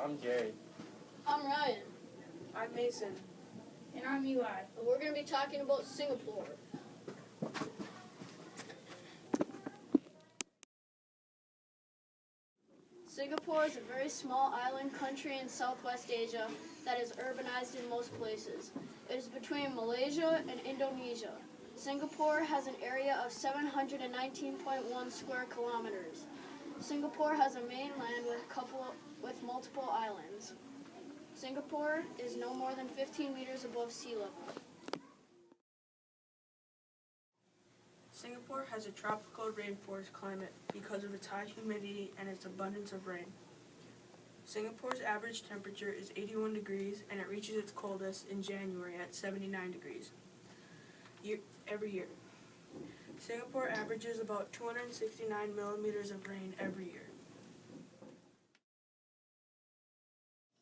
I'm Jerry. I'm Ryan. I'm Mason. And I'm Eli. And we're going to be talking about Singapore. Singapore is a very small island country in Southwest Asia that is urbanized in most places. It is between Malaysia and Indonesia. Singapore has an area of 719.1 square kilometers. Singapore has a mainland with multiple islands. Singapore is no more than 15 meters above sea level. Singapore has a tropical rainforest climate because of its high humidity and its abundance of rain. Singapore's average temperature is 81 degrees and it reaches its coldest in January at 79 degrees every year. Singapore averages about 269 millimeters of rain every year.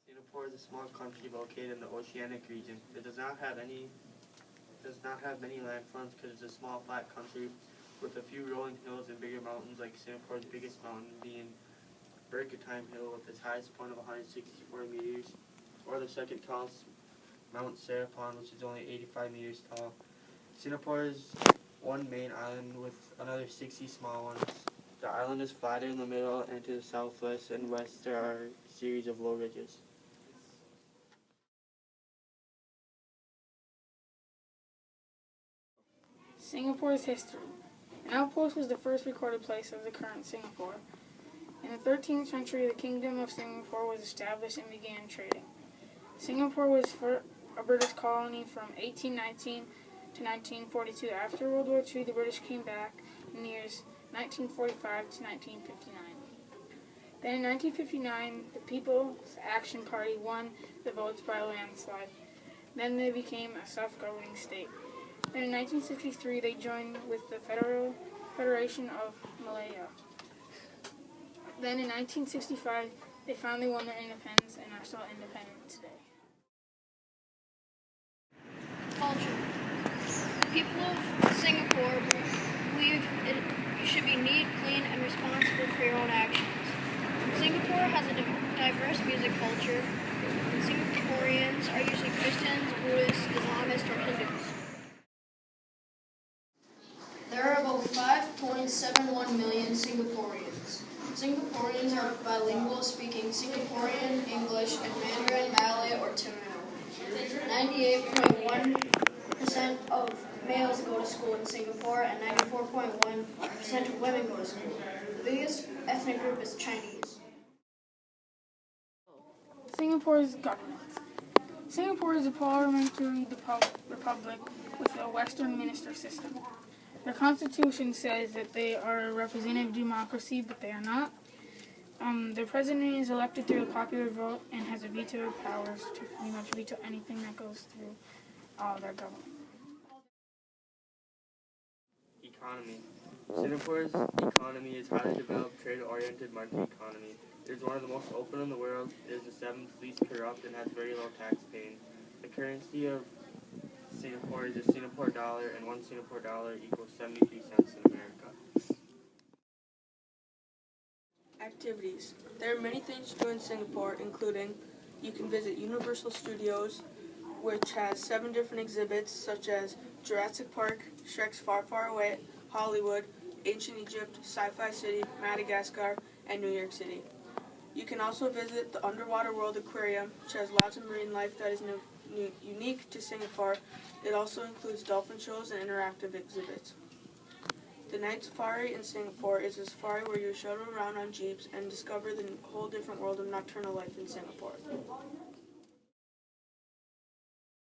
Singapore is a small country located in the oceanic region. It does not have many landforms because it's a small flat country with a few rolling hills and bigger mountains, like Singapore's biggest mountain being Bukit Hill with its highest point of 164 meters, or the second tallest Mount Serapong, which is only 85 meters tall. Singapore is one main island with another 60 small ones. The island is flatter in the middle, and to the southwest and west there are a series of low ridges. Singapore's history. An outpost was the first recorded place of the current Singapore. In the 13th century, the Kingdom of Singapore was established and began trading. Singapore was a British colony from 1819 to 1942. After World War II, the British came back in the years 1945 to 1959. Then in 1959, the People's Action Party won the votes by a landslide. Then they became a self-governing state. Then in 1963, they joined with the Federation of Malaya. Then in 1965, they finally won their independence and are still independent today. Culture. The people of Singapore believe you should be neat, clean, and responsible for your own actions. Singapore has a diverse music culture. Singaporeans are usually Christians, Buddhists, Islamists, or Hindus. There are about 5.71 million Singaporeans. Singaporeans are bilingual, speaking Singaporean, English, and Mandarin, Malay, or Tamil. 98.1% of males go to school in Singapore, and 94.1% of women go to school. The biggest ethnic group is Chinese. Singapore's government. Singapore is a parliamentary republic with a Western minister system. Their constitution says that they are a representative democracy, but they are not. Their president is elected through a popular vote and has a veto powers to pretty much veto anything that goes through their government. Economy. Singapore's economy is highly developed, trade-oriented market economy. It is one of the most open in the world. It is the seventh least corrupt and has very low tax paying. The currency of Singapore is a Singapore dollar, and one Singapore dollar equals 73 cents in America. Activities. There are many things to do in Singapore, including you can visit Universal Studios, which has 7 different exhibits such as Jurassic Park, Shrek's Far Far Away, Hollywood, Ancient Egypt, Sci-Fi City, Madagascar, and New York City. You can also visit the Underwater World Aquarium, which has lots of marine life that is unique to Singapore. It also includes dolphin shows and interactive exhibits. The Night Safari in Singapore is a safari where you shuttle around on jeeps and discover the whole different world of nocturnal life in Singapore.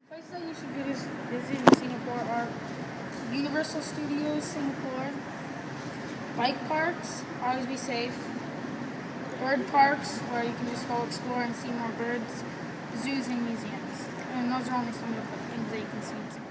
Places that you should visit in Singapore are Universal Studios, Singapore, bike parks, always be safe, bird parks, where you can just go explore and see more birds, zoos and museums. And those are only some of the things that you can see in Singapore.